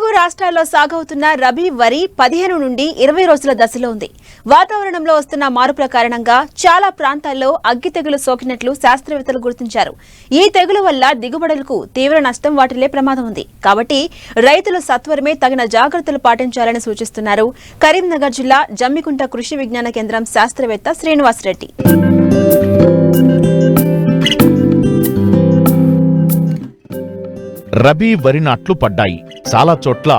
తెలుగు రాష్ట్రాల్లో సాగవుతున్న రబీ వరి 15 నుండి 20 రోజుల దశలో ఉంది. వాతావరణంలో వస్తున్న మార్పుల కారణంగా చాలా ప్రాంతాల్లో అగ్గి తెగులు సోకినట్లు శాస్త్రవేత్తలు గుర్తించారు. ఈ తెగులు వల్ల దిగుబడులకు తీవ్ర నష్టం వాటిల్లే ప్రమాదం ఉంది. కాబట్టి రైతులు సత్వరమే తగిన జాగ్రత్తలు పాటించాలని సూచిస్తున్నారు కరీంనగర్ జిల్లా జమ్మికుంట కృషి విజ్ఞాన కేంద్రం శాస్త్రవేత్త శ్రీనివాస్ రెడ్డి. రబీ వరి నాట్లు పడ్డాయి. చాలా చోట్ల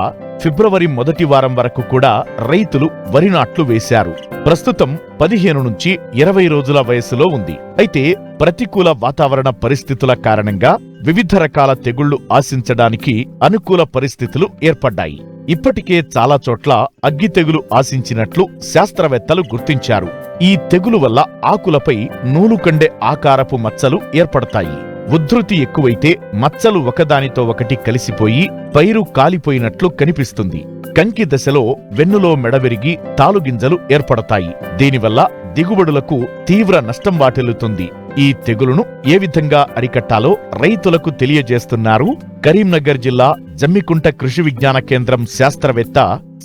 ఫిబ్రవరి మొదటి వారం వరకు కూడా రైతులు వరి నాట్లు వేశారు. ప్రస్తుతం 15 నుంచి 20 రోజుల వయసులో ఉంది. అయితే ప్రతికూల వాతావరణ పరిస్థితుల కారణంగా వివిధ రకాల తెగుళ్లు ఆశించడానికి అనుకూల పరిస్థితులు ఏర్పడ్డాయి. ఇప్పటికే చాలా చోట్ల అగ్గి తెగులు ఆశించినట్లు శాస్త్రవేత్తలు గుర్తించారు. ఈ తెగులు వల్ల ఆకులపై నూలుకండె ఆకారపు మచ్చలు ఏర్పడతాయి. ఉధృతి ఎక్కువైతే మచ్చలు ఒకదానితో ఒకటి కలిసిపోయి పైరు కాలిపోయినట్లు కనిపిస్తుంది. కంకి దశలో వెన్నులో మెడవిరిగి తాలుగింజలు ఏర్పడతాయి. దీనివల్ల దిగుబడులకు తీవ్ర నష్టం వాటిల్లుతుంది. ఈ తెగులును ఏ విధంగా అరికట్టాలో రైతులకు తెలియజేస్తున్నారు కరీంనగర్ జిల్లా జమ్మికుంట కృషి విజ్ఞాన కేంద్రం శాస్త్రవేత్త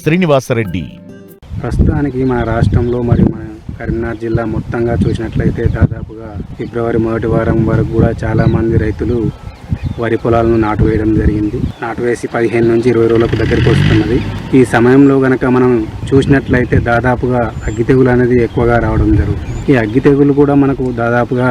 శ్రీనివాసరెడ్డి. ప్రస్తుతానికి మన రాష్ట్రంలో మరియు మన కరీంనగర్ జిల్లా మొత్తంగా చూసినట్లయితే దాదాపుగా ఫిబ్రవరి మొదటి వారం వరకు కూడా చాలా మంది రైతులు వరి పొలాలను నాటు వేయడం జరిగింది. నాటు వేసి 15 నుంచి 20 రోజులకు దగ్గరికి వస్తున్నది. ఈ సమయంలో గనక మనం చూసినట్లయితే దాదాపుగా అగ్గి తెగులు అనేది ఎక్కువగా రావడం జరుగుతుంది. ఈ అగ్గి తెగులు కూడా మనకు దాదాపుగా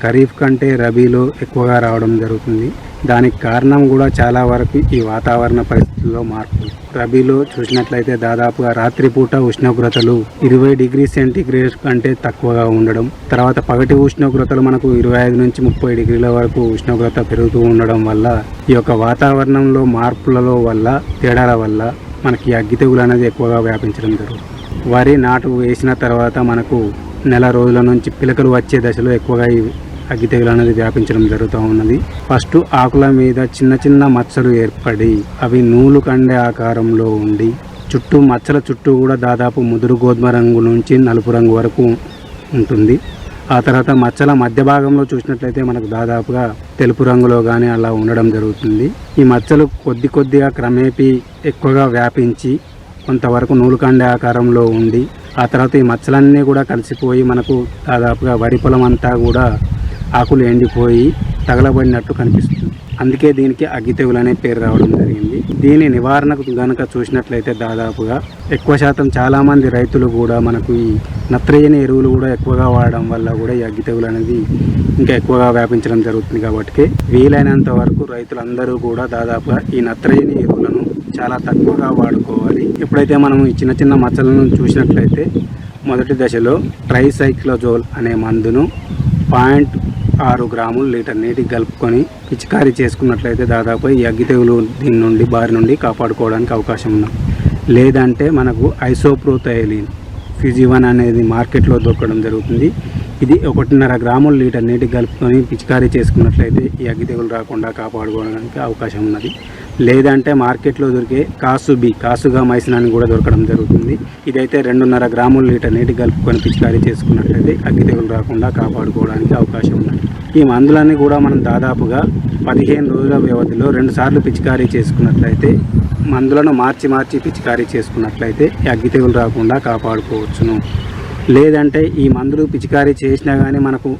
ఖరీఫ్ కంటే రబీలో ఎక్కువగా రావడం జరుగుతుంది. దానికి కారణం కూడా చాలా వరకు ఈ వాతావరణ పరిస్థితుల్లో మార్పు. రబీలో చూసినట్లయితే దాదాపుగా రాత్రిపూట ఉష్ణోగ్రతలు 20 డిగ్రీ సెంటీగ్రేడ్ కంటే తక్కువగా ఉండడం, తర్వాత పగటి ఉష్ణోగ్రతలు మనకు 25 నుంచి 30 డిగ్రీల వరకు ఉష్ణోగ్రత పెరుగుతూ ఉండడం వల్ల ఈ యొక్క వాతావరణంలో మార్పులలో వల్ల తేడాల వల్ల మనకి అగ్గి తెగులు అనేది ఎక్కువగా వ్యాపించడం జరుగుతుంది. వరి నాటు వేసిన తర్వాత మనకు నెల రోజుల నుంచి పిలకలు వచ్చే దశలో ఎక్కువగా అగ్గి తెగులు అనేది వ్యాపించడం జరుగుతూ ఉన్నది. ఫస్ట్ ఆకుల మీద చిన్న చిన్న మచ్చలు ఏర్పడి అవి నూలు కండే ఆకారంలో ఉండి మచ్చల చుట్టూ కూడా దాదాపు ముదురు గోధుమ రంగు నుంచి నలుపు రంగు వరకు ఉంటుంది. ఆ తర్వాత మచ్చల మధ్య భాగంలో చూసినట్లయితే మనకు దాదాపుగా తెలుపు రంగులో కానీ అలా ఉండడం జరుగుతుంది. ఈ మచ్చలు కొద్దిగా క్రమేపీ ఎక్కువగా వ్యాపించి కొంతవరకు నూలు కండే ఆకారంలో ఉండి ఆ తర్వాత ఈ మచ్చలన్నీ కూడా కలిసిపోయి మనకు దాదాపుగా వరి పొలం అంతా కూడా ఆకులు ఎండిపోయి తగలబడినట్టు కనిపిస్తుంది. అందుకే దీనికి అగ్గి తెగులు అనే పేరు రావడం జరిగింది. దీని నివారణకు గనక చూసినట్లయితే దాదాపుగా ఎక్కువ శాతం చాలామంది రైతులు కూడా మనకు ఈ నత్రజని ఎరువులు కూడా ఎక్కువగా వాడడం వల్ల కూడా ఈ అగ్గి తెగులు అనేది ఇంకా ఎక్కువగా వ్యాపించడం జరుగుతుంది. కాబట్టి వీలైనంత వరకు రైతులందరూ కూడా దాదాపుగా ఈ నత్రజని ఎరువులను చాలా తక్కువగా వాడుకోవాలి. ఎప్పుడైతే మనం ఈ చిన్న చిన్న మచ్చలను చూసినట్లయితే మొదటి దశలో ట్రైసైక్లోజోల్ అనే మందును 0.6 గ్రాములు లీటర్ నీటికి కలుపుకొని పిచికారీ చేసుకున్నట్లయితే దాదాపు ఈ అగ్గి తెగులు బారి నుండి కాపాడుకోవడానికి అవకాశం ఉంది. లేదంటే మనకు ఐసోప్రోథైలిన్ ఫిజివన్ అనేది మార్కెట్లో దొరకడం జరుగుతుంది. ఇది 1.5 గ్రాములు లీటర్ నీటికి కలుపుకొని పిచికారీ చేసుకున్నట్లయితే ఈ అగ్గి తెగులు రాకుండా కాపాడుకోవడానికి అవకాశం ఉన్నది. లేదంటే మార్కెట్లో దొరికే కాసుగా మైసిన్ అని కూడా దొరకడం జరుగుతుంది. ఇదైతే 2.5 గ్రాములు లీటర్ నీటికి కలుపుకొని పిచికారీ చేసుకున్నట్లయితే అగ్గి తెగులు రాకుండా కాపాడుకోవడానికి అవకాశం ఉన్నది. ఈ మందులన్నీ కూడా మనం దాదాపుగా 15 రోజుల వ్యవధిలో 2 సార్లు పిచికారీ చేసుకున్నట్లయితే మందులను మార్చి పిచికారీ చేసుకున్నట్లయితే ఈ అగ్గి తెగులు రాకుండా కాపాడుకోవచ్చును. లేదంటే ఈ మందులు పిచికారీ చేసినా కానీ మనకు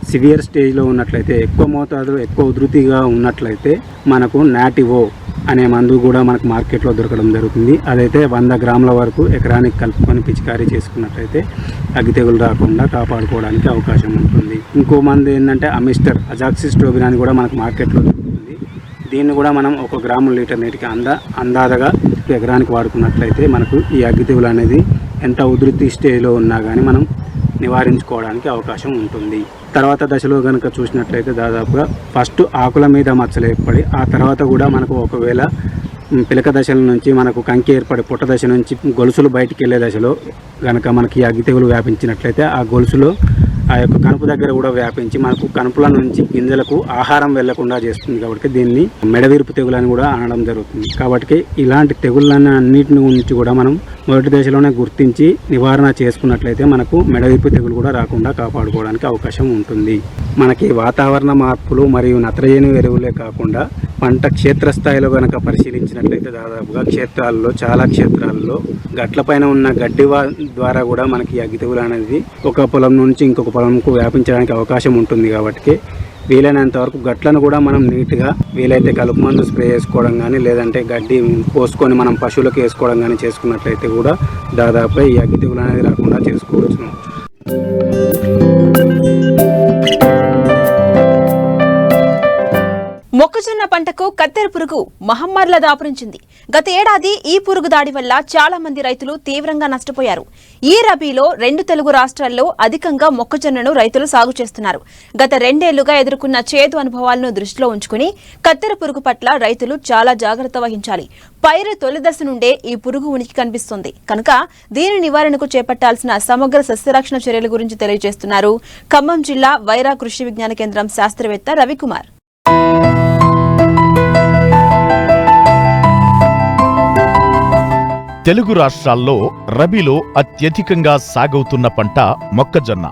సివియర్ స్టేజ్లో ఉన్నట్లయితే ఎక్కువ మోతాదులో ఎక్కువ ఉధృతిగా ఉన్నట్లయితే మనకు నాటివో అనే మందు కూడా మనకు మార్కెట్లో దొరకడం జరుగుతుంది. అదైతే 100 గ్రాముల వరకు ఎకరానికి కలుపుకొని పిచికారీ చేసుకున్నట్లయితే అగ్గి తెగులు రాకుండా కాపాడుకోవడానికి అవకాశం ఉంటుంది. ఇంకో మందు ఏంటంటే అజాక్సిస్ట్రోబిన్ అని కూడా మనకు మార్కెట్లో దొరుకుతుంది. దీన్ని కూడా మనం 1 గ్రాము లీటర్ నీటికి అందాజగా ఎకరానికి వాడుకున్నట్లయితే మనకు ఈ అగ్గి తెగులు అనేది ఎంత ఉధృతి స్టేజ్లో ఉన్నా కానీ మనం నివారించుకోవడానికి అవకాశం ఉంటుంది. తర్వాత దశలో కనుక చూసినట్లయితే దాదాపుగా ఫస్ట్ ఆకుల మీద మచ్చలు ఏర్పడి ఆ తర్వాత కూడా మనకు ఒకవేళ పిలక దశల నుంచి మనకు కంకి ఏర్పడి పుట్ట దశ నుంచి గొలుసులు బయటికి వెళ్ళే దశలో కనుక మనకి అగ్గి తెగులు వ్యాపించినట్లయితే ఆ గొలుసులో ఆ యొక్క కనుపు దగ్గర కూడా వ్యాపించి మనకు కనుపుల నుంచి గింజలకు ఆహారం వెళ్లకుండా చేస్తుంది. కాబట్టి దీన్ని మెడవిరుపు తెగులు అని కూడా అనడం జరుగుతుంది. కాబట్టి ఇలాంటి తెగుళ్ళని అన్నింటి నుంచి కూడా మనం మొదటి దశలోనే గుర్తించి నివారణ చేసుకున్నట్లయితే మనకు మెడవిరుపు తెగులు కూడా రాకుండా కాపాడుకోవడానికి అవకాశం ఉంటుంది. మనకి వాతావరణ మార్పులు మరియు నత్రజని ఎరువులే కాకుండా పంట క్షేత్రస్థాయిలో కనుక పరిశీలించినట్లయితే దాదాపుగా చాలా క్షేత్రాల్లో గట్లపైన ఉన్న గడ్డి ద్వారా కూడా మనకి అగ్గి తెగులు అనేది ఒక పొలం నుంచి ఇంకొక పొలంకు వ్యాపించడానికి అవకాశం ఉంటుంది. కాబట్టి వీలైనంత వరకు గట్లను కూడా మనం నీట్గా వీలైతే కలుపు మందు స్ప్రే చేసుకోవడం కానీ లేదంటే గడ్డి పోసుకొని మనం పశువులకు వేసుకోవడం కానీ చేసుకున్నట్లయితే కూడా దాదాపుగా ఈ అగ్గి తెగులు అనేది రాకుండా చేసుకోవచ్చు. మొక్కజొన్న పంటకు కత్తెర పురుగు మహమ్మారిలా దాపురించింది. గత ఏడాది ఈ పురుగు దాడి వల్ల చాలా మంది రైతులు తీవ్రంగా నష్టపోయారు. ఈ రబీలో 2 తెలుగు రాష్ట్రాల్లో అధికంగా మొక్కజొన్నను రైతులు సాగు చేస్తున్నారు. గత 2 ఏళ్లుగా ఎదుర్కొన్న చేదు అనుభవాలను దృష్టిలో ఉంచుకుని కత్తెర పురుగు పట్ల రైతులు చాలా జాగ్రత్త వహించాలి. పైరు తొలి దశ నుండే ఈ పురుగు ఉనికి కనిపిస్తుంది కనుక దీని నివారణకు చేపట్టాల్సిన సమగ్ర సస్యరక్షణ చర్యల గురించి తెలియజేస్తున్నారు ఖమ్మం జిల్లా వైరా కృషి విజ్ఞాన కేంద్రం శాస్త్రవేత్త రవికుమార్. తెలుగు రాష్ట్రాల్లో రబీలో అత్యధికంగా సాగవుతున్న పంట మొక్కజొన్న.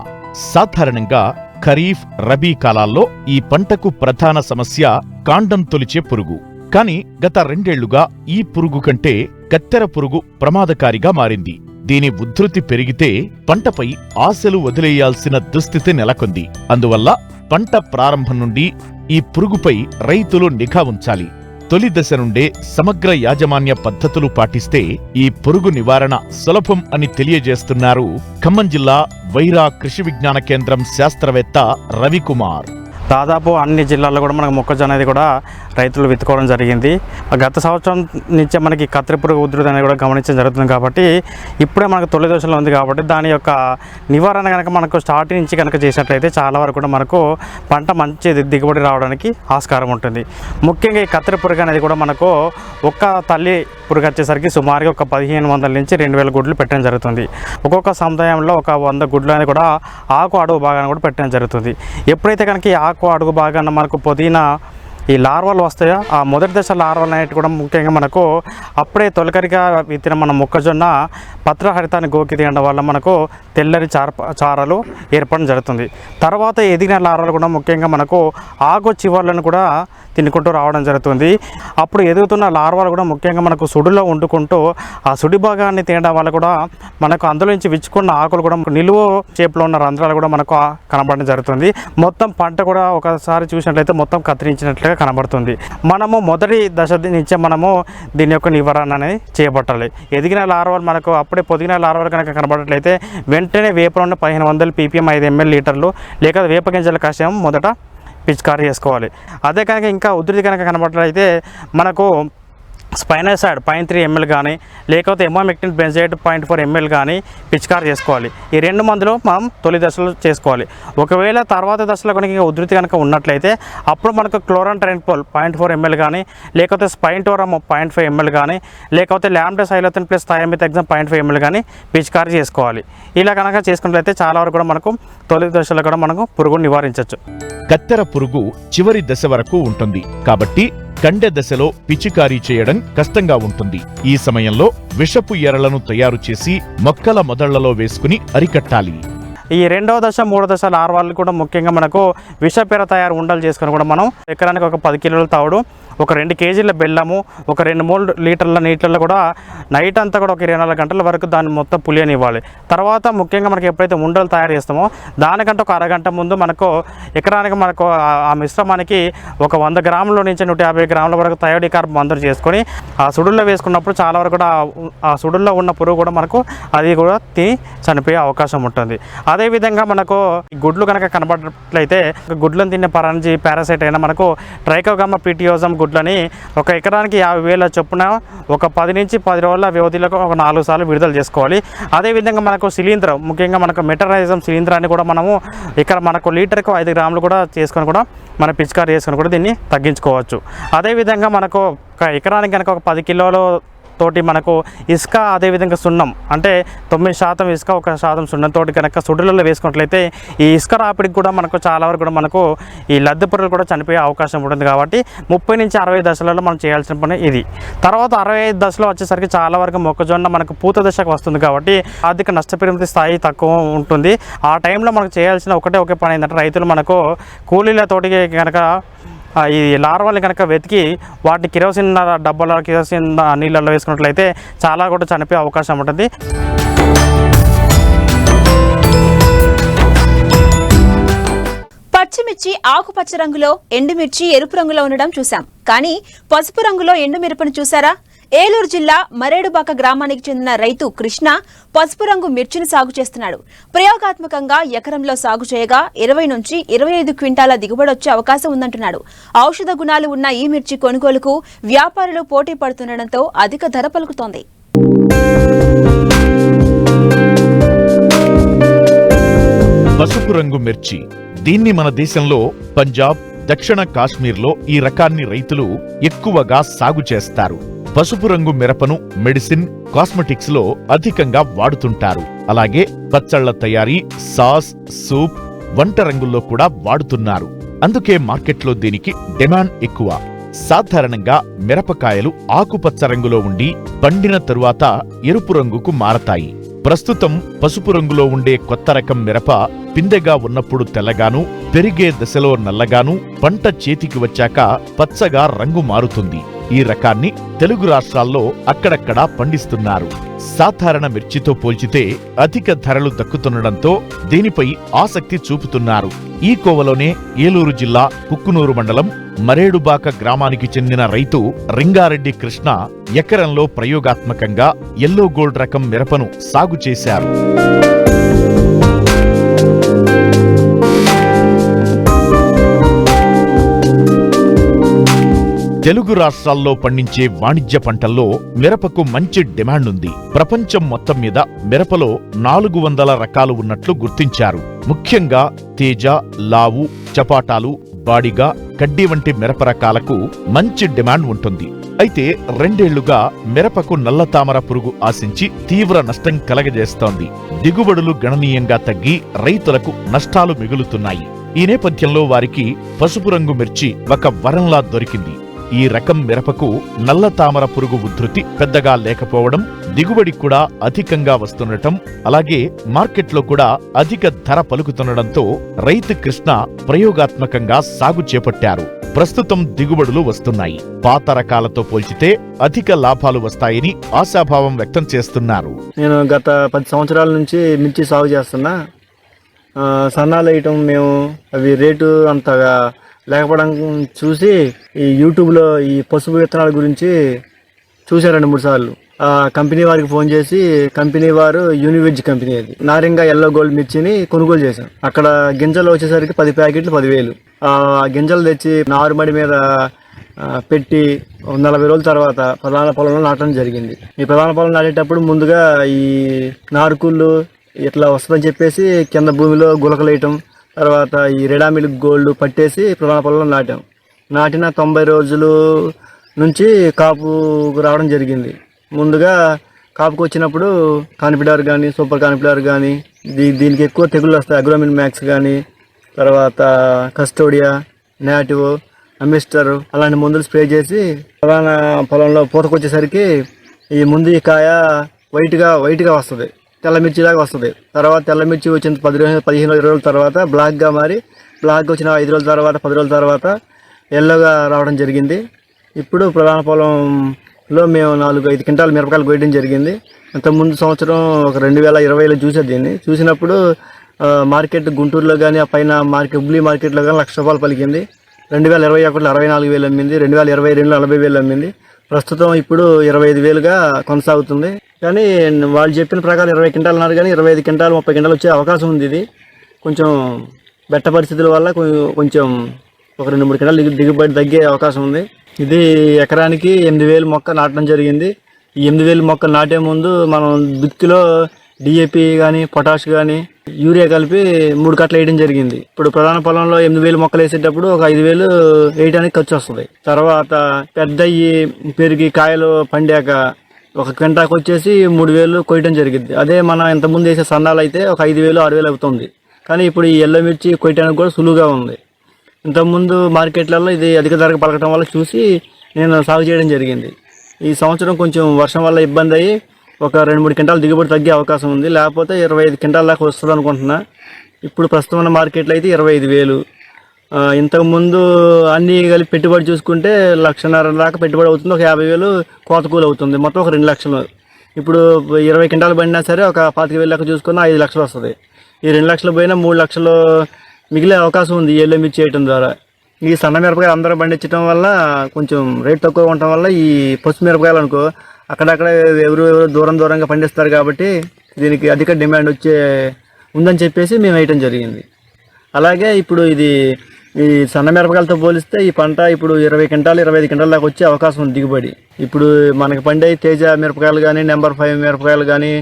సాధారణంగా ఖరీఫ్, రబీ కాలాల్లో ఈ పంటకు ప్రధాన సమస్య కాండం తొలిచే పురుగు. కాని గత 2 ఏళ్లుగా ఈ పురుగు కంటే కత్తెర పురుగు ప్రమాదకారిగా మారింది. దీని ఉధృతి పెరిగితే పంటపై ఆశలు వదిలేయాల్సిన దుస్థితి నెలకొంది. అందువల్ల పంట ప్రారంభం నుండి ఈ పురుగుపై రైతులు నిఘా ఉంచాలి. తొలి దశ నుండే సమగ్ర యాజమాన్య పద్ధతులు పాటిస్తే ఈ పురుగు నివారణ సులభం అని తెలియజేస్తున్నారు ఖమ్మం జిల్లా వైరా కృషి విజ్ఞాన కేంద్రం శాస్త్రవేత్త రవికుమార్. దాదాపు అన్ని జిల్లాల్లో కూడా మనకు మొక్కజొన్న అనేది కూడా రైతులు విత్తుకోవడం జరిగింది. గత సంవత్సరం నుంచే మనకి కత్తెర పురుగు ఉధృతి అనేది కూడా గమనించడం జరుగుతుంది. కాబట్టి ఇప్పుడే మనకు తొలి దశలో ఉంది కాబట్టి దాని యొక్క నివారణ కనుక మనకు స్టార్టింగ్ నుంచి కనుక చేసినట్లయితే చాలా వరకు కూడా మనకు పంట మంచి దిగుబడి రావడానికి ఆస్కారం ఉంటుంది. ముఖ్యంగా ఈ కత్తెర పురుగు అనేది కూడా మనకు ఒక్క తల్లి పురుగు వచ్చేసరికి సుమారుగా ఒక 1500 నుంచి 2000 గుడ్లు పెట్టడం జరుగుతుంది. ఒక్కొక్క సముదాయంలో ఒక 100 గుడ్లు అనేది కూడా ఆకు అడుగు భాగాన్ని కూడా పెట్టడం జరుగుతుంది. ఎప్పుడైతే కనుక ఈ ఆకు అడుగు భాగాన మనకు పుదీనా ఈ లార్వాలు వస్తాయో ఆ మొదటి దశ లార్వాలు అనేవి కూడా ముఖ్యంగా మనకు అప్పుడే తొలకరిగా విత్తిన మన మొక్కజొన్న పత్రహరితాన్ని గోకి తీయడం వల్ల మనకు తెల్లరి చారలు ఏర్పడడం జరుగుతుంది. తర్వాత ఎదిగిన లార్వాలు కూడా ముఖ్యంగా మనకు ఆకు చివర్లను కూడా తినుకుంటూ రావడం జరుగుతుంది. అప్పుడు ఎదుగుతున్న లార్వాలు కూడా ముఖ్యంగా మనకు సుడిలో వండుకుంటూ ఆ సుడి భాగాన్ని తినడం వల్ల కూడా మనకు అందులో నుంచి విచ్చుకున్న ఆకులు కూడా నిలువ షేప్లో ఉన్న రంధ్రాలు కూడా మనకు కనబడడం జరుగుతుంది. మొత్తం పంట కూడా ఒకసారి చూసినట్లయితే మొత్తం కత్తిరించినట్లుగా కనబడుతుంది. మనము మొదటి దశ నుంచే మనము దీని యొక్క నివారణ అనేది చేపట్టాలి. ఎదిగిన లార్వాలు మనకు అప్పుడే పొదిగిన లార్వాలు కనుక కనబడట్లయితే వెంటనే వేపలో ఉన్న 1500 ppm 5 ml లీటర్లు లేక వేప గింజల కషాయం మొదట పిచికారీ చేసుకోవాలి. అదే కనుక ఇంకా ఉధృతి కనుక కనబడట్లయితే మనకు స్పైనోసాడ్ 0.3 ml కానీ లేకపోతే ఎమోమెక్టిన్ బెంజైడ్ 0.4 ml కానీ పిచికారీ చేసుకోవాలి. ఈ 2 మందులు మనం తొలి దశలో చేసుకోవాలి. ఒకవేళ తర్వాత దశలో కనుక ఉధృతి కనుక ఉన్నట్లయితే అప్పుడు మనకు క్లోరాంట్రైన్పోల్ 0.4 ml కానీ లేకపోతే స్పైన్టోరమ్ 0.5 ml కానీ లేకపోతే ల్యాంబ్డాసైలోథిన్ ప్లస్ థయామిథాక్సామ్ 0.5 ml కానీ పిచికారీ చేసుకోవాలి. ఇలా కనుక చేసుకున్నట్లయితే చాలా వరకు కూడా మనకు తొలి దశలో కూడా మనకు పురుగును నివారించవచ్చు. కత్తెర పురుగు చివరి దశ వరకు ఉంటుంది కాబట్టి కండె దశలో పిచికారీ చేయడం కష్టంగా ఉంటుంది. ఈ సమయంలో విషపు ఎరలను తయారు చేసి మొక్కల మొదళ్లలో వేసుకుని అరికట్టాలి. ఈ 2వ దశ 3వ దశ లార్వాలు కూడా ముఖ్యంగా మనకు విషపెర తయారు ఉండలు చేసుకుని కూడా మనం ఎకరానికి ఒక 10 కిలోల తవుడు, ఒక 2 కేజీల బెల్లము, ఒక 2-3 లీటర్ల నీటిలో కూడా నైట్ అంతా కూడా ఒక 24 గంటల వరకు దాన్ని మొత్తం పులియనివ్వాలి. తర్వాత ముఖ్యంగా మనకి ఎప్పుడైతే ఉండలు తయారు చేస్తామో దానికంటే ఒక అరగంట ముందు మనకు ఎకరానికి మనకు ఆ మిశ్రమానికి ఒక 100 గ్రాముల నుంచి 150 గ్రాముల వరకు థయోడికార్బ్ మందులు చేసుకొని ఆ సుడుల్లో వేసుకున్నప్పుడు చాలా వరకు కూడా ఆ సుడుల్లో ఉన్న పురుగు కూడా మనకు అది కూడా తిని చనిపోయే అవకాశం ఉంటుంది. అదేవిధంగా మనకు గుడ్లు కనుక కనబడట్లయితే గుడ్లను తినే పరంజి పారాసైట్ అయినా మనకు ట్రైకోగామా పిటియోజం గుడ్లని ఒక ఎకరానికి 50,000 చొప్పున ఒక 10 నుంచి 10 రోజుల వ్యవధిలో ఒక 4 సార్లు విడుదల చేసుకోవాలి. అదేవిధంగా మనకు శిలీంధ్రం ముఖ్యంగా మనకు మెటరైజం శిలీంధ్రాన్ని కూడా మనము ఇక్కడ మనకు లీటర్కు 5 గ్రాములు కూడా చేసుకొని కూడా మన పిచికారీ చేసుకొని కూడా దీన్ని తగ్గించుకోవచ్చు. అదేవిధంగా మనకు ఒక ఎకరానికి కనుక ఒక 10 కిలోలు తోటి మనకు ఇసుక అదేవిధంగా సున్నం అంటే 9% ఇసుక 1% సున్నంతో కనుక సుడులలో వేసుకున్నట్లయితే ఈ ఇసుక రాపిడికి కూడా మనకు చాలా వరకు కూడా మనకు ఈ లద్దె పురుగులు కూడా చనిపోయే అవకాశం ఉంటుంది. కాబట్టి 30 నుంచి 60 దశలలో మనం చేయాల్సిన పని ఇది. తర్వాత 65 దశలో వచ్చేసరికి చాలా వరకు మొక్కజొన్న మనకు పూత దశకు వస్తుంది కాబట్టి ఆర్థిక నష్టపరిమితి స్థాయి తక్కువ ఉంటుంది. ఆ టైంలో మనకు చేయాల్సిన ఒకే పని ఏంటంటే రైతులు మనకు కూలీలతోటి కనుక ఈ లార్వాల్ని కనుక వెతికి వాటిని కిరోసిన్ డబ్బాలో కిరోసిన్ నీళ్ళల్లో వేసుకున్నట్లయితే చాలా కూడా చనిపోయే అవకాశం ఉంటుంది. పచ్చిమిర్చి ఆకుపచ్చ రంగులో, ఎండుమిర్చి ఎరుపు రంగులో ఉండడం చూసాం. కానీ పసుపు రంగులో ఎండుమిరపను చూసారా? ఏలూరు జిల్లా మరేడుబాక గ్రామానికి చెందిన రైతు కృష్ణ పసుపు రంగు మిర్చిని సాగు చేస్తున్నాడు. ప్రయోగాత్మకంగా ఎకరంలో సాగు చేయగా 20 నుంచి 25 క్వింటాల దిగుబడి వచ్చే అవకాశం ఉందంటున్నాడు. ఔషధ గుణాలు ఉన్న ఈ మిర్చి కొనుగోలుకు వ్యాపారులు పోటీ పడుతుండటంతో అధిక ధర పలుకుతోంది. పసుపు రంగు మిర్చి, దీన్ని మన దేశంలో పంజాబ్, దక్షిణ కాశ్మీర్లో ఈ రకాన్ని రైతులు ఎక్కువగా సాగు చేస్తారు. పసుపు రంగు మిరపను మెడిసిన్, కాస్మెటిక్స్ లో అధికంగా వాడుతుంటారు. అలాగే పచ్చళ్ల తయారీ, సాస్, సూప్, వంట రంగుల్లో కూడా వాడుతున్నారు. అందుకే మార్కెట్లో దీనికి డిమాండ్ ఎక్కువ. సాధారణంగా మిరపకాయలు ఆకుపచ్చ రంగులో ఉండి పండిన తరువాత ఎరుపు రంగుకు మారతాయి. ప్రస్తుతం పసుపు రంగులో ఉండే కొత్త రకం మిరప పిందెగా ఉన్నప్పుడు తెల్లగాను, పెరిగే దశలో నల్లగాను, పంట చేతికి వచ్చాక పచ్చగా రంగు మారుతుంది. ఈ రకాన్ని తెలుగు రాష్ట్రాల్లో అక్కడక్కడా పండిస్తున్నారు. సాధారణ మిర్చితో పోల్చితే అధిక ధరలు దక్కుతుండటంతో దీనిపై ఆసక్తి చూపుతున్నారు. ఈ కోవలోనే ఏలూరు జిల్లా కుక్కునూరు మండలం మరేడుబాక గ్రామానికి చెందిన రైతు రింగారెడ్డి కృష్ణ ఎకరంలో ప్రయోగాత్మకంగా ఎల్లో గోల్డ్ రకం మిరపను సాగు చేశారు. తెలుగు రాష్ట్రాల్లో పండించే వాణిజ్య పంటల్లో మిరపకు మంచి డిమాండ్ ఉంది. ప్రపంచం మొత్తం మీద మిరపలో 400 రకాలు ఉన్నట్లు గుర్తించారు. ముఖ్యంగా తేజ, లావు, చపాటాలు, బాడిగా, కడ్డీ వంటి మిరప రకాలకు మంచి డిమాండ్ ఉంటుంది. అయితే 2 ఏళ్లుగా మిరపకు నల్లతామర పురుగు ఆశించి తీవ్ర నష్టం కలగజేస్తోంది. దిగుబడులు గణనీయంగా తగ్గి రైతులకు నష్టాలు మిగులుతున్నాయి. ఈ నేపథ్యంలో వారికి పసుపు రంగు మిర్చి ఒక వరంలా దొరికింది. ఈ రకం మిరపకు నల్ల తామర పురుగు ఉధృతి పెద్దగా లేకపోవడం, దిగుబడి కూడా అధికంగా వస్తుండటం, అలాగే మార్కెట్లో కూడా అధిక ధర పలుకుతుండటంతో రైతు కృష్ణ ప్రయోగాత్మకంగా సాగు చేపట్టారు. ప్రస్తుతం దిగుబడులు వస్తున్నాయి. పాత రకాలతో పోల్చితే అధిక లాభాలు వస్తాయని ఆశాభావం వ్యక్తం చేస్తున్నారు. నేను గత 10 సంవత్సరాల నుంచి మిర్చి సాగు చేస్తున్నా. సన్నాలు వేయటం మేము అవి రేటు అంతగా లేకపోవడం చూసి ఈ యూట్యూబ్లో ఈ పసుపు విత్తనాల గురించి చూశాను 2-3 సార్లు. ఆ కంపెనీ వారికి ఫోన్ చేసి, కంపెనీ వారు యూనివెజ్ కంపెనీ, అది నారింగా ఎల్లో గోల్డ్ మిర్చిని కొనుగోలు చేశాం. అక్కడ గింజలు వచ్చేసరికి 10 ప్యాకెట్లు 10,000. ఆ గింజలు తెచ్చి నారుమడి మీద పెట్టి 40 రోజుల తర్వాత ప్రధాన పొలంలో నాటడం జరిగింది. ఈ ప్రధాన పొలం నాటేటప్పుడు ముందుగా ఈ నారుకుళ్ళు ఇట్లా వస్తుందని చెప్పేసి కింద భూమిలో గులకలు వేయటం, తర్వాత ఈ రెడామిల్ గోల్డ్ పట్టేసి ప్రధాన పొలంలో నాటిన 90 రోజులు నుంచి కాపు రావడం జరిగింది. ముందుగా కాపుకు వచ్చినప్పుడు కాన్ఫిడార్ కానీ, సూపర్ కాన్ఫిడార్ కానీ, దీనికి ఎక్కువ తెగుళ్ళు వస్తాయి. అగ్రోమిన్ మ్యాక్స్ కానీ, తర్వాత కస్టోడియా, నాటివ్, అమిస్టర్ అలాంటి మందులు స్ప్రే చేసి ప్రధాన పొలంలో పూతకొచ్చేసరికి ఈ ముందు ఈ కాయ వైట్గా వస్తుంది, తెల్లమిర్చిలాగా వస్తుంది. తర్వాత తెల్లమిర్చి వచ్చిన 15-20 రోజుల తర్వాత బ్లాక్గా మారి, బ్లాక్గా వచ్చిన 5 రోజుల తర్వాత 10 రోజుల తర్వాత ఎల్లోగా రావడం జరిగింది. ఇప్పుడు ప్రధాన పొలంలో మేము 4-5 క్వింటాల మిరపకాయలు కోయడం జరిగింది. అంతకుముందు సంవత్సరం ఒక 2020లో చూసాను. దీన్ని చూసినప్పుడు మార్కెట్ గుంటూరులో కానీ, ఆ పైన హుబ్లీ మార్కెట్లో కానీ ₹1,00,000 పలికింది. 2021లో 64,000 అమ్మింది. 2022లో 40,000 అమ్మింది. ప్రస్తుతం ఇప్పుడు 25,000గా కొనసాగుతుంది. కానీ వాళ్ళు చెప్పిన ప్రకారం 20 క్వింటాలు అన్నారు, కానీ 25 క్వింటాలు 30 క్వింటాలు వచ్చే అవకాశం ఉంది. ఇది కొంచెం బెట్ట పరిస్థితుల వల్ల కొంచెం ఒక 2-3 క్వింటాలు దిగుబడి తగ్గే అవకాశం ఉంది. ఇది ఎకరానికి 8,000 మొక్క నాటడం జరిగింది. ఈ 8,000 మొక్కలు నాటే ముందు మనం దుక్కిలో డిఏపి కానీ, పొటాష్ కానీ, యూరియా కలిపి 3 కట్టలు వేయడం జరిగింది. ఇప్పుడు ప్రధాన పొలంలో 8,000 మొక్కలు వేసేటప్పుడు ఒక 5,000 వేయడానికి ఖర్చు వస్తుంది. తర్వాత పెద్దయ్యి పెరిగి కాయలు పండాక ఒక క్వింటాకు వచ్చేసి 3,000 కొయ్యడం జరిగింది. అదే మన ఇంతకుముందు వేసే సన్నాలు అయితే ఒక 5,000 6,000 అవుతుంది. కానీ ఇప్పుడు ఈ ఎల్లో మిర్చి కొయ్యడానికి కూడా సులువుగా ఉంది. ఇంతకుముందు మార్కెట్లలో ఇది అధిక ధరకు పలకటం వల్ల చూసి నేను సాగు చేయడం జరిగింది. ఈ సంవత్సరం కొంచెం వర్షం వల్ల ఇబ్బంది అయ్యి ఒక 2-3 క్వింటాలు దిగుబడి తగ్గే అవకాశం ఉంది. లేకపోతే 25 క్వింటాల దాకా వస్తుంది అనుకుంటున్నా. ఇప్పుడు ప్రస్తుతం ఉన్న మార్కెట్లో అయితే 25,000. ఇంతకుముందు అన్నీ కలిపి పెట్టుబడి చూసుకుంటే 1,50,000 దాకా పెట్టుబడి అవుతుంది. ఒక 50,000 కోత కూలి అవుతుంది. మొత్తం ఒక 2 లక్షలు. ఇప్పుడు 20 క్వింటాలు పడినా సరే ఒక 25,000 లెక్క చూసుకున్నా 5 లక్షలు వస్తుంది. ఈ 2 లక్షలు పోయినా 3 లక్షలు మిగిలే అవకాశం ఉంది ఎల్లో మిర్చి చేయడం ద్వారా. ఈ సన్న మిరపకాయలు అందరూ పండించడం వల్ల కొంచెం రేట్ తక్కువ ఉండటం వల్ల ఈ పసుపు మిరపకాయలు అనుకో అక్కడక్కడ ఎవరు దూరంగా పండిస్తారు కాబట్టి దీనికి అధిక డిమాండ్ ఉందని చెప్పేసి మేము వేయటం జరిగింది. అలాగే ఇప్పుడు ఈ సన్న మిరపకాయలతో పోలిస్తే ఈ పంట ఇప్పుడు 20 క్వింటాలు 25 క్వింటాల దాకా వచ్చే అవకాశం ఉంది దిగుబడి. ఇప్పుడు మనకి పండే తేజ మిరపకాయలు కానీ నెంబర్ 5 మిరపకాయలు కానీ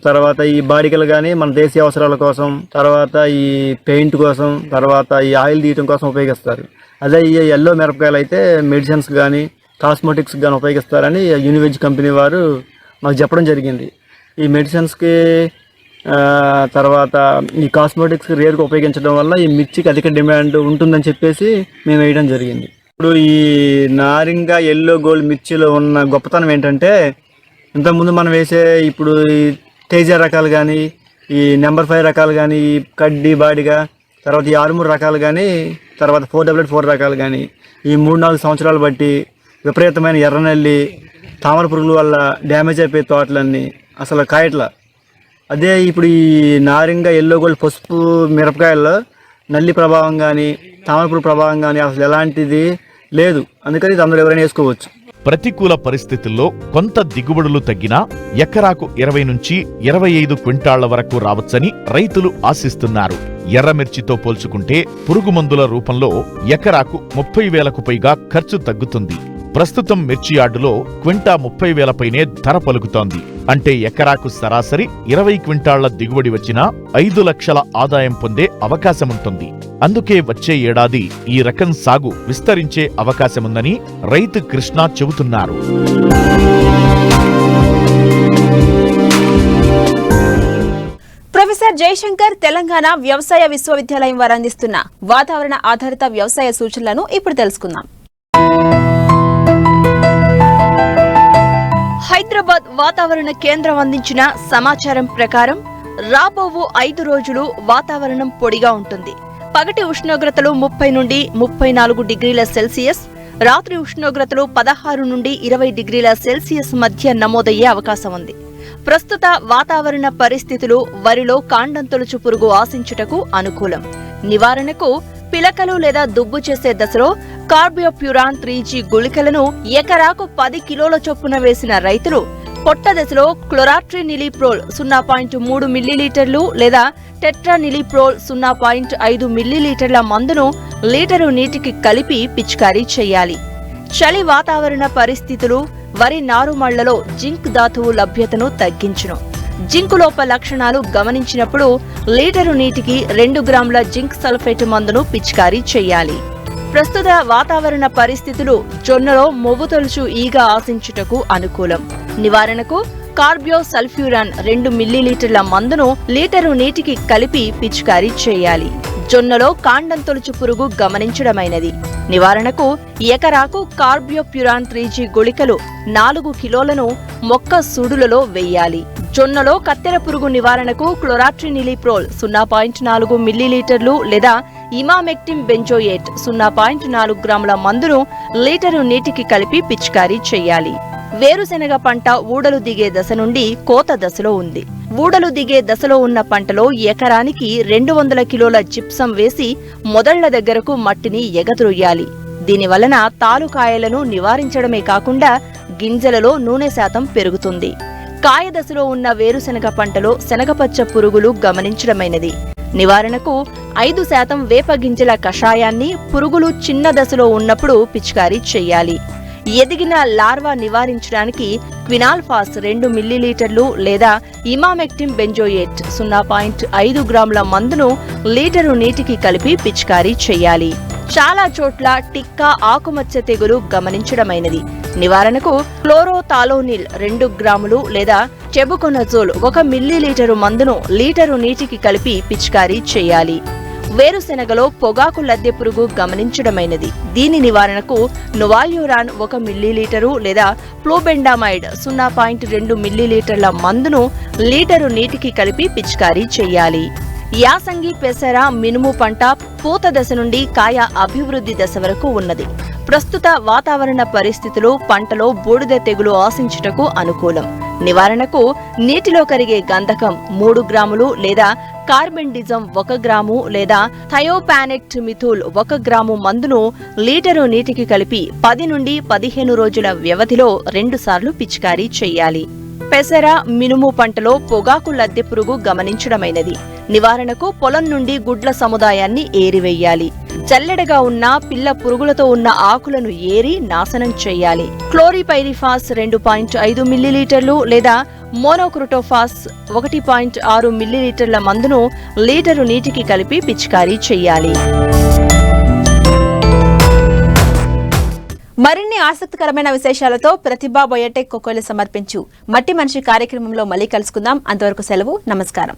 తర్వాత ఈ బాడికలు కానీ మన దేశీయ అవసరాల కోసం, తర్వాత ఈ పెయింట్ కోసం, తర్వాత ఈ ఆయిల్ తీయటం కోసం ఉపయోగిస్తారు. అదే ఈ ఎల్లో మిరపకాయలు అయితే మెడిసిన్స్ కానీ కాస్మెటిక్స్ కానీ ఉపయోగిస్తారని యూనివెజ్ కంపెనీ వారు మాకు చెప్పడం జరిగింది. ఈ మెడిసిన్స్కి తర్వాత ఈ కాస్మెటిక్స్కి రేరుగా ఉపయోగించడం వల్ల ఈ మిర్చికి అధిక డిమాండ్ ఉంటుందని చెప్పేసి మేము వేయడం జరిగింది. ఇప్పుడు ఈ నారింగ ఎల్లో గోల్డ్ మిర్చిలో ఉన్న గొప్పతనం ఏంటంటే ఇంతకుముందు మనం వేసే ఇప్పుడు ఈ తేజ రకాలు కానీ ఈ నెంబర్ 5 రకాలు కానీ ఈ కడ్డీ బాడిగా తర్వాత ఈ 6-3 రకాలు కానీ తర్వాత 444 రకాలు కానీ ఈ 3-4 సంవత్సరాలు బట్టి విపరీతమైన ఎర్రనల్లి తామర పురుగుల వల్ల డ్యామేజ్ అయిపోయే తోటలన్నీ అసలు కాయట్ల. అదే ఇప్పుడు ఈ నారింగ ఎల్లో గోల్డ్ పసుపు మిరపకాయల్లో నల్లి ప్రభావం కానీ తామర పురుగు ప్రభావం కానీ అసలు ఎలాంటిది లేదు. అందుకని ఇది అందరూ ఎవరైనా వేసుకోవచ్చు. ప్రతికూల పరిస్థితుల్లో కొంత దిగుబడులు తగ్గినా ఎకరాకు 20 నుంచి 25 క్వింటాళ్ల వరకు రావచ్చని రైతులు ఆశిస్తున్నారు. ఎర్రమిర్చితో పోల్చుకుంటే పురుగు మందుల రూపంలో ఎకరాకు 30,000కు పైగా ఖర్చు తగ్గుతుంది. ప్రస్తుతం మిర్చి యార్డులో క్వింటా 30,000 పైనే ధర పలుకుతోంది. అంటే ఎకరాకు సరాసరి 20 క్వింటాళ్ల దిగుబడి వచ్చినా 5 లక్షల ఆదాయం పొందే అవకాశముంటుంది. అందుకే వచ్చే ఏడాది ఈ రకం సాగు విస్తరించే అవకాశముందని రైతు కృష్ణ చెబుతున్నారు. ప్రొఫెసర్ జయశంకర్ తెలంగాణ వ్యవసాయ విశ్వవిద్యాలయం వారు అందిస్తున్న వాతావరణ ఆధారిత వ్యవసాయ సూచనలను ఇప్పుడు తెలుసుకుందాం. హైదరాబాద్ వాతావరణ కేంద్రం అందించిన సమాచారం ప్రకారం రాబోవు 5 రోజులు వాతావరణం పొడిగా ఉంటుంది. పగటి ఉష్ణోగ్రతలు 30 నుండి 34 డిగ్రీల సెల్సియస్, రాత్రి ఉష్ణోగ్రతలు 16 నుండి 20 డిగ్రీల సెల్సియస్ మధ్య నమోదయ్యే అవకాశం ఉంది. ప్రస్తుత వాతావరణ పరిస్థితులు వరిలో కాండం తొలుచు పురుగు ఆశించుటకు అనుకూలం. నివారణకు పిలకలు లేదా దుబ్బు చేసే దశలో కార్బోప్యూరాన్ 3G గుళికలను ఎకరాకు 10 కిలోల చొప్పున వేసిన రైతులు పొట్ట దశలో క్లోరాట్రినిలిప్రోల్ 0.3 మిల్లీలీటర్లు లేదా టెట్రానిలిప్రోల్ 0.5 మిల్లీలీటర్ల మందును లీటరు నీటికి కలిపి పిచికారీ చేయాలి. చలి వాతావరణ పరిస్థితులు వరి నారుమళ్లలో జింక్ ధాతువు లభ్యతను తగ్గించును. జింకు లోప లక్షణాలు గమనించినప్పుడు లీటరు నీటికి 2 గ్రాముల జింక్ సల్ఫేట్ మందును పిచికారీ చేయాలి. ప్రస్తుత వాతావరణ పరిస్థితులు జొన్నలో మొవ్వు తొలుచు ఈగ ఆశించుటకు అనుకూలం. నివారణకు కార్బో సల్ఫ్యూరాన్ 2 మిల్లీలీటర్ల మందును లీటరు నీటికి కలిపి పిచికారీ చేయాలి. జొన్నలో కాండం తొలుచు పురుగు గమనించడమైనది. నివారణకు ఎకరాకు కార్బోప్యూరాన్ 3G గుళికలు 4 కిలోలను మొక్క సూడులలో వెయ్యాలి. జొన్నలో కత్తెర పురుగు నివారణకు క్లోరాట్రినిలిప్రోల్ 0.4 మిల్లీలీటర్లు లేదా ఇమామెక్టిన్ బెంజోయేట్ 0.4 గ్రాముల మందును లీటరు నీటికి కలిపి పిచికారీ చేయాలి. వేరుశెనగ పంట ఊడలు దిగే దశ నుండి కోత దశలో ఉంది. ఊడలు దిగే దశలో ఉన్న పంటలో ఎకరానికి 200 కిలోల జిప్సం వేసి మొదళ్ల దగ్గరకు మట్టిని ఎగదొయ్యాలి. దీనివలన తాలుకాయలను నివారించడమే కాకుండా గింజలలో నూనె శాతం పెరుగుతుంది. కాయ దశలో ఉన్న వేరుశెనగ పంటలో శనగపచ్చ పురుగులు గమనించడమైనది. నివారణకు 5% వేప గింజల కషాయాన్ని పురుగులు చిన్న దశలో ఉన్నప్పుడు పిచికారీ చేయాలి. ఎదిగిన లార్వా నివారించడానికి క్వినాల్ఫాస్ 2 మిల్లీలీటర్లు లేదా ఇమామెక్టిన్ బెంజోయేట్ 0.5 గ్రాముల మందును లీటరు నీటికి కలిపి పిచికారీ చేయాలి. చాలా చోట్ల టిక్కా ఆకుమచ్చ తెగులు గమనించడమైనది. నివారణకు క్లోరోథాలోనిల్ 2 గ్రాములు లేదా టెబుకొనజోల్ 1 మిల్లీలీటరు మందును లీటరు నీటికి కలిపి పిచికారీ చేయాలి. వేరుశెనగలో పొగాకు లద్దె పురుగు గమనించడమైనది. దీని నివారణకు నొవాల్యూరాన్ 1 మిల్లీలీటరు లేదా ఫ్లోబెండామైడ్ 0.2 మిల్లీలీటర్ల మందును లీటరు నీటికి కలిపి పిచికారీ చేయాలి. యాసంగి, పెసర, మినుము పంట పూత దశ నుండి కాయ అభివృద్ధి దశ వరకు ఉన్నది. ప్రస్తుత వాతావరణ పరిస్థితులు పంటలో బూడిద తెగులు ఆశించుటకు అనుకూలం. నివారణకు నీటిలో కరిగే గంధకం 3 గ్రాములు లేదా కార్బెండిజం 1 గ్రాము లేదా థయోపానెక్ట్ మిథూల్ 1 గ్రాము మందును లీటరు నీటికి కలిపి 10 నుండి 15 రోజుల వ్యవధిలో 2 సార్లు పిచికారీ చేయాలి. పెసర, మినుము పంటలో పొగాకు లద్దె పురుగు గమనించడమైనది. నివారణకు పొలం నుండి గుడ్ల సముదాయాన్ని ఏరివేయాలి. చల్లెడగా ఉన్న పిల్ల పురుగులతో ఉన్న ఆకులను ఏరి నాశనం చేయాలి. క్లోరిపైరిఫాస్ 2.5 మిల్లీలీటర్లు లేదా మోనోక్రోటోఫాస్ 1.6 మిల్లీలీటర్ల మందును లీటరు నీటికి కలిపి పిచికారీ చేయాలి. మరిన్ని ఆసక్తికరమైన విశేషాలతో ప్రతిభా బయోటెక్ కోకోలు సమర్పించు మట్టి మనిషి కార్యక్రమంలో మళ్ళీ కలుసుకుందాం. అంతవరకు సెలవు. నమస్కారం.